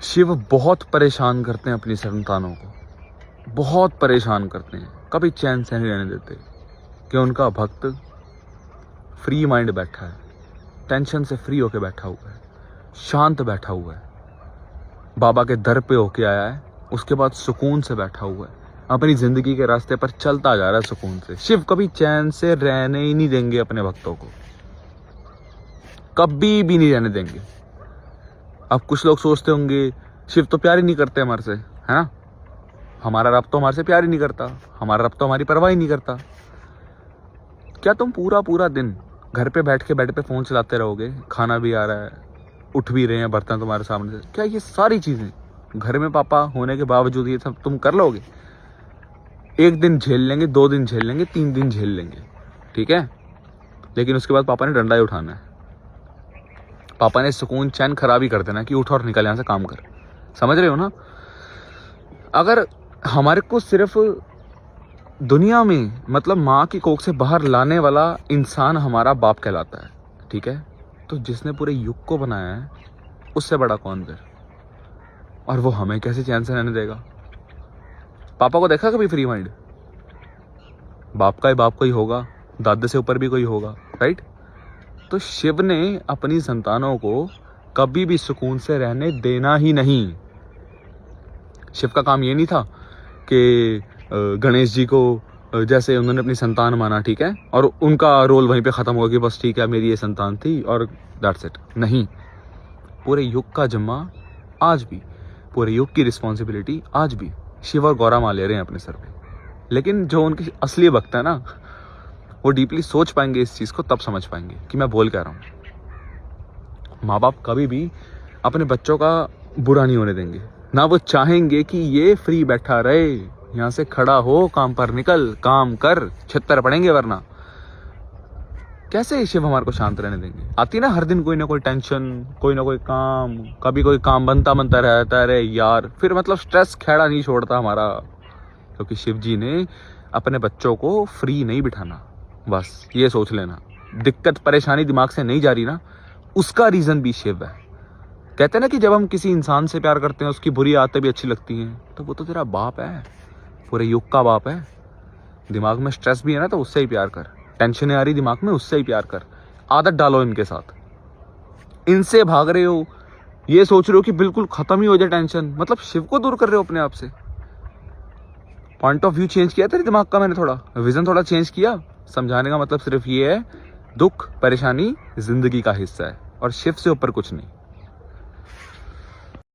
शिव बहुत परेशान करते हैं अपनी संतानों को, बहुत परेशान करते हैं, कभी चैन से नहीं रहने देते कि उनका भक्त फ्री माइंड बैठा है, टेंशन से फ्री होके बैठा हुआ है, शांत बैठा हुआ है, बाबा के दर पे होके आया है, उसके बाद सुकून से बैठा हुआ है, अपनी जिंदगी के रास्ते पर चलता जा रहा है सुकून से। शिव कभी चैन से रहने ही नहीं देंगे अपने भक्तों को, कभी भी नहीं रहने देंगे। अब कुछ लोग सोचते होंगे शिव तो प्यार ही नहीं करते हमारे से, है ना, हमारा रब तो हमारे से प्यार ही नहीं करता, हमारा रब तो हमारी परवाह ही नहीं करता। क्या तुम पूरा पूरा दिन घर पे बैठ के बेड पे फोन चलाते रहोगे, खाना भी आ रहा है, उठ भी रहे हैं बर्तन तुम्हारे सामने से, क्या ये सारी चीजें घर में पापा होने के बावजूद ये सब तुम कर लोगे? एक दिन झेल लेंगे, 2 दिन झेल लेंगे, 3 दिन झेल लेंगे, ठीक है, लेकिन उसके बाद पापा ने डंडा ही उठाना है, पापा ने सुकून चैन खराब ही कर देना कि उठ और निकल यहाँ से, काम कर। समझ रहे हो ना? अगर हमारे को सिर्फ दुनिया में मतलब माँ की कोख से बाहर लाने वाला इंसान हमारा बाप कहलाता है, ठीक है, तो जिसने पूरे युग को बनाया है उससे बड़ा कौन फिर? और वो हमें कैसे चैन से रहने देगा? पापा को देखा कभी फ्री माइंड? बाप का ही बाप कोई होगा, दादे से ऊपर भी कोई होगा, राइट? तो शिव ने अपनी संतानों को कभी भी सुकून से रहने देना ही नहीं। शिव का काम ये नहीं था कि गणेश जी को जैसे उन्होंने अपनी संतान माना, ठीक है, और उनका रोल वहीं पे खत्म हो गया कि बस ठीक है मेरी ये संतान थी और दैट्स इट। नहीं, पूरे युग का जिम्मा आज भी, पूरे युग की रिस्पॉन्सिबिलिटी आज भी शिव और गौरा माँ ले रहे हैं अपने सर पे। लेकिन जो उनकी असली भक्त है ना, वो डीपली सोच पाएंगे इस चीज को, तब समझ पाएंगे कि मैं बोल क्या रहा हूँ। माँ बाप कभी भी अपने बच्चों का बुरा नहीं होने देंगे, ना वो चाहेंगे कि ये फ्री बैठा रहे, यहाँ से खड़ा हो, काम पर निकल, काम कर, छितर पड़ेंगे वरना। कैसे शिव हमारे को शांत रहने देंगे? आती ना हर दिन कोई ना कोई टेंशन, कोई ना कोई काम, कभी कोई काम बनता रहता है, अरे यार, फिर मतलब स्ट्रेस खेड़ा नहीं छोड़ता हमारा, क्योंकि शिव जी ने अपने बच्चों को फ्री नहीं बिठाना। बस ये सोच लेना, दिक्कत परेशानी दिमाग से नहीं जा रही ना, उसका रीजन भी शिव है। कहते हैं ना कि जब हम किसी इंसान से प्यार करते हैं उसकी बुरी आदतें भी अच्छी लगती हैं, तो वो तो तेरा बाप है, पूरे युग का बाप है। दिमाग में स्ट्रेस भी है ना, तो उससे ही प्यार कर, टेंशन आ रही दिमाग में, उससे ही प्यार कर, आदत डालो इनके साथ। इनसे भाग रहे हो, ये सोच रहे हो कि बिल्कुल खत्म ही हो जाए टेंशन, मतलब शिव को दूर कर रहे हो अपने आप से। पॉइंट ऑफ व्यू चेंज किया तेरे दिमाग का मैंने, थोड़ा विजन थोड़ा चेंज किया। समझाने का मतलब सिर्फ ये है, दुख परेशानी जिंदगी का हिस्सा है और शिव से ऊपर कुछ नहीं।